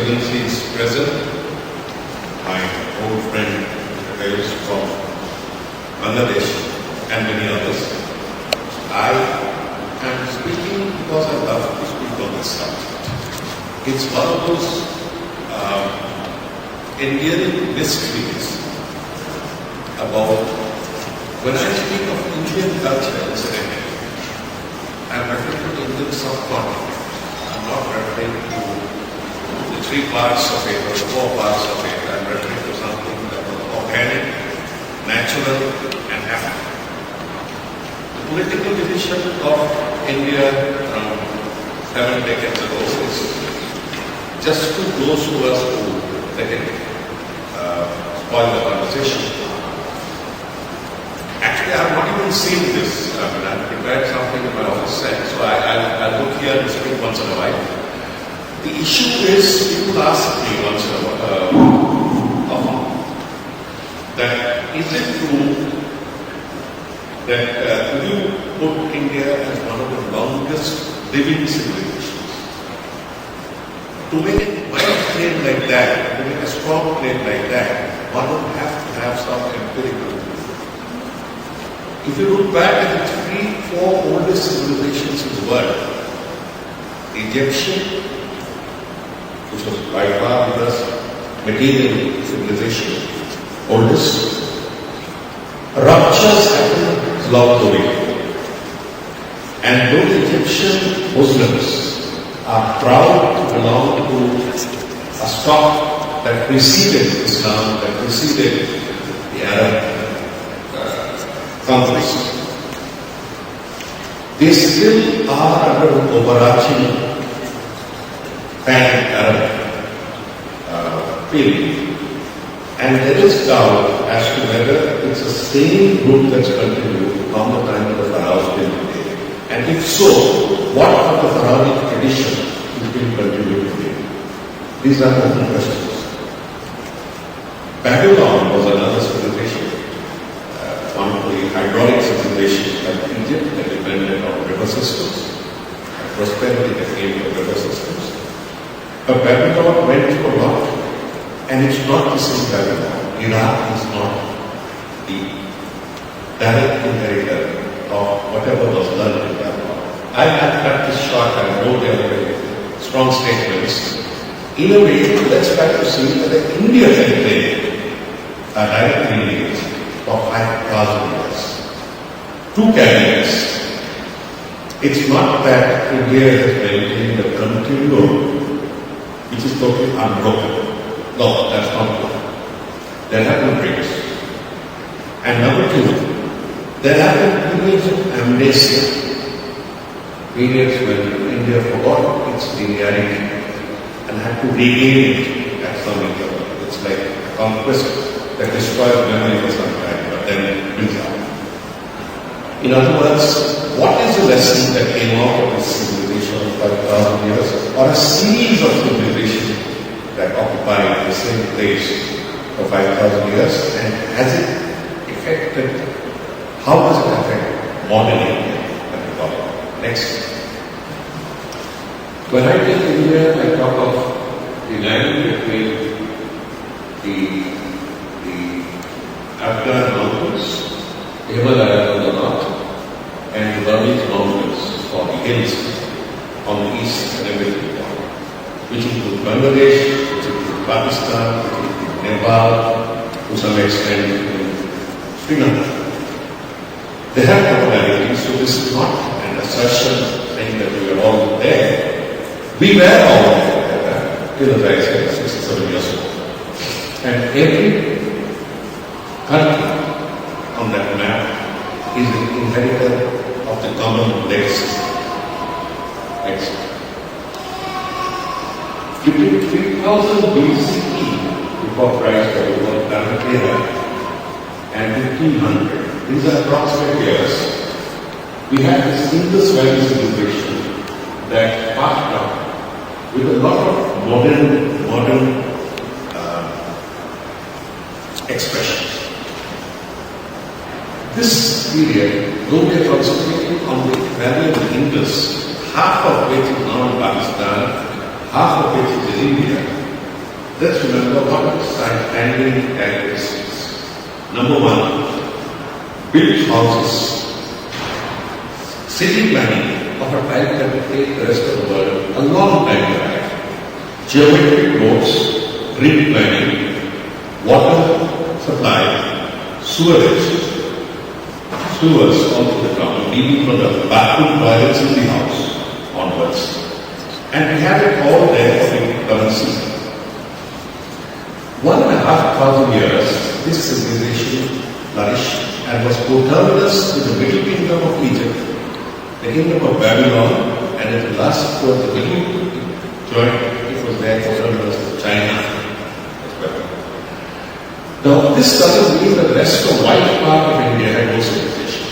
Excellency is present, my old friend Breyer from Bangladesh and many others. I am speaking because I love to speak on this subject. It's one of those Indian mysteries about when I speak of Indian culture, incidentally, I'm referring to the Indian subcontinent. I'm not referring to the 3 parts of it or the 4 parts of it. I'm referring to something that was organic, natural, and happy. The political division of India around 7 decades ago is just to those who us who let it spoil the conversation. Actually, I have not even seen this. I've prepared something in my office set, so I'll look here and speak once in a while. The issue is, people ask me once in a while, often, that is it true that could you put India as one of the longest living civilizations? To make a mild claim like that, to make a strong claim like that, one would have to have some empirical proof. If you look back at the 3-4 oldest civilizations in the world, the Egyptian, which was by far the first material civilization, oldest, ruptures happened along the way. And though the Egyptian Muslims are proud to belong to a stock that preceded Islam, that preceded the Arab conquest, they still are under an overarching pan-Arab period. And there is doubt as to whether it's the same group that's continued from the time of the pharaohs till today. And if so, what of the pharaonic tradition is being continued today? These are open questions. Babylon was another civilization, one of the hydraulic civilizations like Egypt that depended on river systems, and prosperity that came from river systems. But Babylon went through a lot, and it's not the same Babylon. Iraq is not the direct inheritor of whatever was learned in Babylon. I've cut this short and wrote down very strong statements. In a way, let's try to see that the India can claim a direct lineage of 5,000 years. 2 caveats. It's not that India has maintained a continuum which is totally unbroken. No, that's not true. There have been breaks. And number 2, there have been periods of amnesia. Periods when India forgot its linearity and had to regain it at some interval. It's like a conquest that destroys memory for some time, but then builds up. In other words, what is the lesson that came out of this civilization of 5,000 years, or a series of civilizations that occupied the same place for 5,000 years, and has it affected, how does it affect modern India? Next. When I take India, I talk of the land between the Afghan mountains, the Himalayas on the north, and the Burmese mountains or the hills on the east and everything, which include Bangladesh, which include Pakistan, which include Nepal, to some extent Sri Lanka. They have commonalities, so this is not an assertion saying that we are all there. We were all there till, as I said, 67 years ago. And every country on that map is an inheritor of the common legacy. Next. Between 3000 BCE, before Christ, or before Planet Era, and 1500, these are approximate years, we had this Indus Valley civilization that passed on with a lot of modern expressions. This period, though we are concentrating on the valley of the Indus, half of which is now in Pakistan, half of which is in India, Let's remember what are the standing characteristics. Number one, built houses. City planning of a type that will take the rest of the world a long time to arrive. Geometric roads, grid planning, water supply, sewers all through the town, even from the bathroom toilets in the house onwards. And we have it all there for the currency. 1,500 years, this civilization flourished and was coterminous with the Middle Kingdom of Egypt, the Kingdom of Babylon, and at the last towards the Middle joint, it was there coterminous with China as well. Now, this doesn't mean that the rest of the white part of India had no civilization.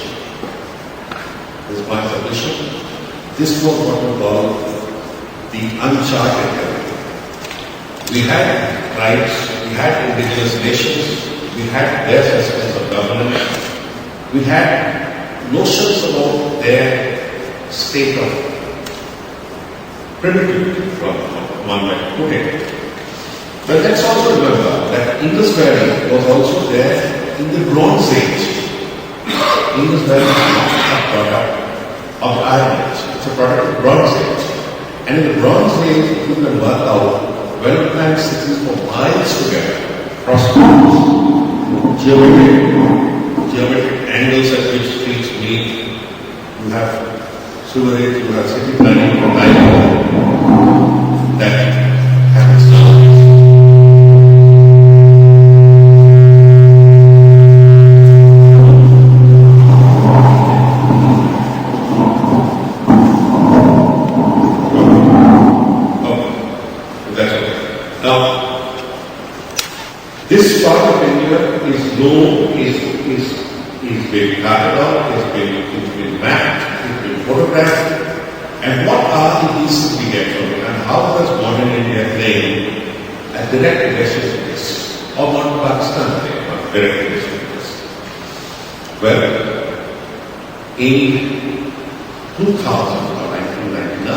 This is my submission. This was what we call the uncharted territory. We had tribes, we had indigenous nations, we had their systems of governance, we had notions about their state of primitivity, from one might put it. But let's also remember that Indus Valley was also there in the Bronze Age. Indus Valley is not a product of the Iron Age, it's a product of the Bronze Age. And in the Bronze Age, you can work out well-planned cities for miles together, prosperous, geometric angles at which streets meet. You have sewerage, you have city planning for life that happens now. This part of India is known, is being carried out, it's been mapped, it's been photographed. And what are the pieces we get from it? And how does modern India claim a direct relation to this? Or modern Pakistan claim a direct relation to this? Well, in 2000 or 1999,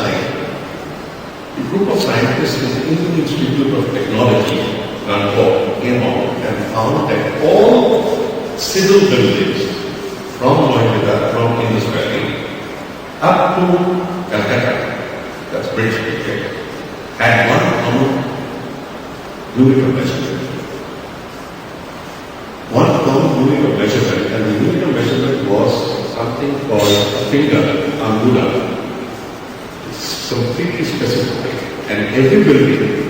a group of scientists in the Indian Institute of Technology came out and found that all civil buildings from Noida, from Indus Valley, up to Calcutta, that's British India, had one common unit of measurement. One common unit of measurement, and the unit of measurement was something called a finger, angula. It's completely specific, and every building,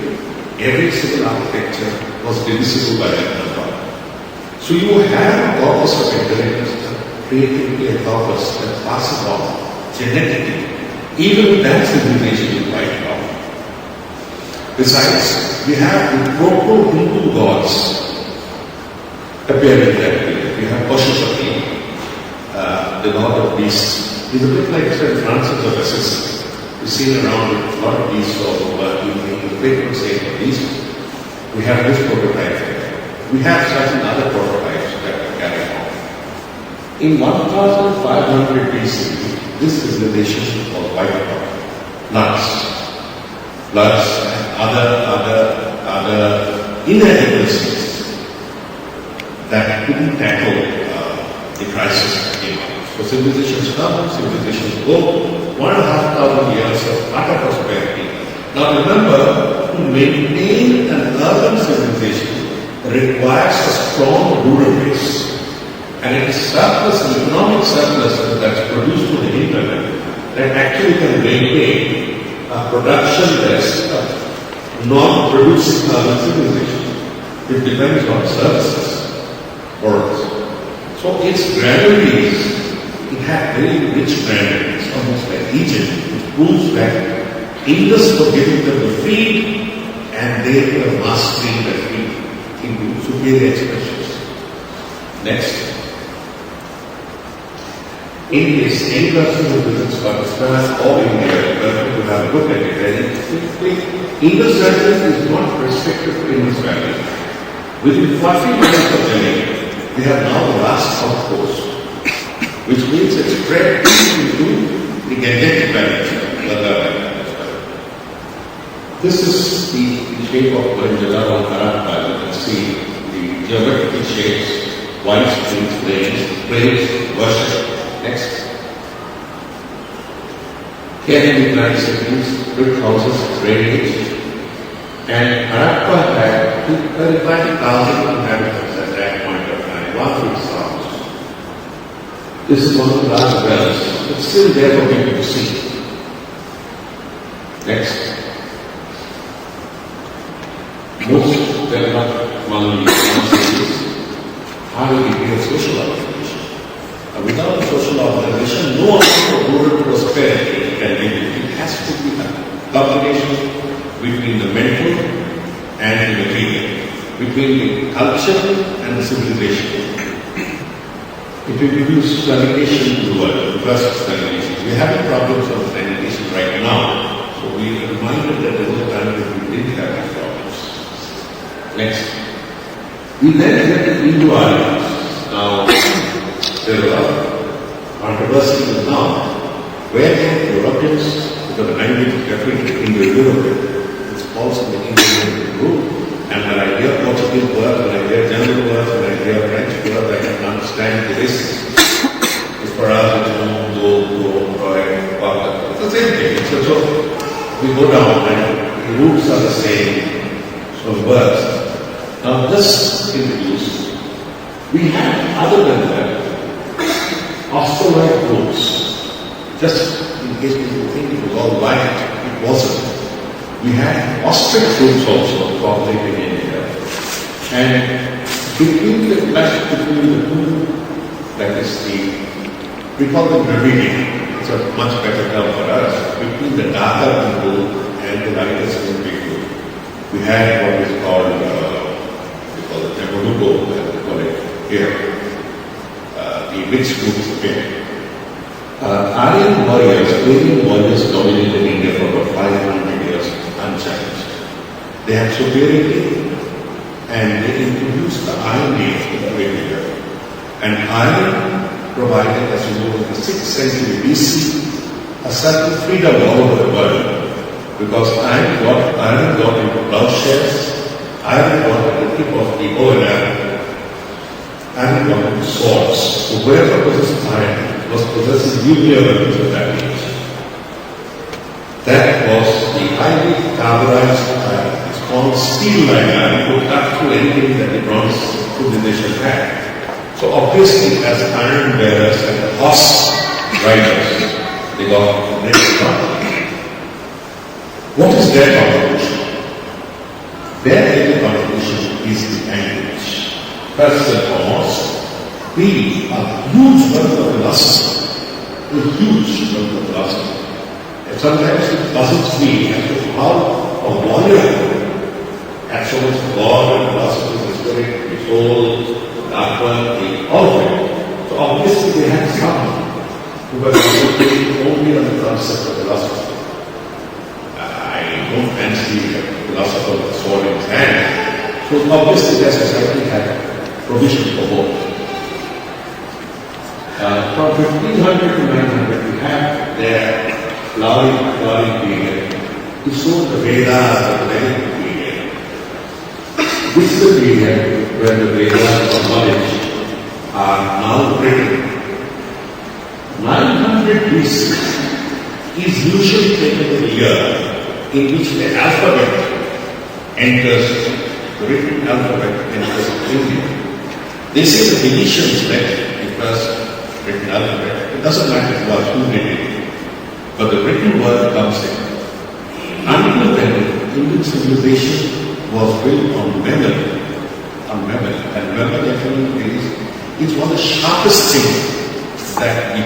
every civil architecture was divisible by that number. So you have a corpus of intelligence, creativity and corpus that passes on genetically. Even that civilization is quite wrong. Besides, we have the proto-Hindu gods appearing that way. We have Pashupati, the lord of beasts. He's a bit like St. Francis of Assisi. We've seen around a lot of beasts all over, in the patron saint of beasts. We have this prototype there. We have certain other prototypes that are carried on. In 1500 BC, this civilization was wiped out. Floods and other inadequacies that couldn't tackle the crisis that came up. So civilizations come, civilizations go. 1,500 years of utter prosperity. Now remember, to maintain an urban civilization requires a strong rural base. And it is surplus, economic surplus that's produced through the hinterland that actually can maintain a production-less, non-producing urban civilization. It depends on services for us. So its granaries, it had very rich granaries, almost like Egypt, which proves that Indus were giving them the feed and they were mastering the feed into superior expressions. Next. In case any person who visits Pakistan or India is welcome to have a look at it very quickly. Indus Valley is not restricted to Indus Valley. Within 40 minutes of Delhi, we have now the last outpost, which means it's spread into the Gangetic Valley, Ladakh Valley as well. This is the shape of Brasilia and Harappa. You can see the geometrical shapes, white streets, plains, worship. Next. Here in the United States, brick houses, drainage, and Harappa had 35,000 inhabitants at that point of time, 1,000. This is one of the last wells. It's still there for people to see. Next. Most developed Maldives cities have a degree of social organization. Without social organization, no amount of rural prosperity can be built. It has to be a combination between the mental and the material, between the culture and the civilization. It will reduce sanitation to the world, first sanitation. We are having problems of sanitation right now, so we are reminded that there was a time that we didn't have these problems. Next. We then get into islands. Now, there are controversies now where the Europeans, because the language is definitely Indo-European, it's also the Indian group. And when I hear Portuguese words, when I hear German words, when I hear French words, I can understand the basics. As far as it's the same thing. So we go down and the roots are the same. So words. Now this introduced, we have other than that, Australite roots. Just in case people think it was all white, it wasn't. We had ostrich groups also populating in India. And between the clash between the two, that is we call them Dravidian, it's a much better term for us, between the darker people and the lighter skinned people. We had what is called, we call it Nemaruko, we call it here, the mixed groups again. Aryan warriors dominated India for about 500 years unchallenged. They had superiority and they introduced the iron age into India. And iron provided, as you know, in the 6th century BC, a certain freedom all over the world. Because iron got into plowshares, iron got at the tip of the bow and arrow, iron got into swords. So whoever possessed iron was possessing nuclear weapons at that age. That was the highly carbonized iron. It's called steel line iron. It could cut through anything that the bronze civilization had. So obviously, as iron bearers and horse riders, they got great advantage. What is their contribution? Their contribution is the language. First and foremost, be a huge wealth of philosophy. A huge wealth of philosophy. And sometimes it puzzles me as to how a warrior had so much God and philosophy, the spirit, the soul, the dark the all of it. So obviously they had some who were concentrating only on the concept of philosophy. I don't fancy a philosopher with a sword in his hand. So obviously their society had provision for both. From 1500 to 900, we have their flowering period. It's called the Vedas or the Vedic period. This is the period where the Vedas of knowledge are now written. 900 BC is usually taken the year in which the alphabet enters, the written alphabet enters India. They say the Venetians met the first written alphabet. It doesn't matter who did it, but the written word comes in. Until then, Indian civilization was built on memory. And memory, definitely is one of the sharpest things that we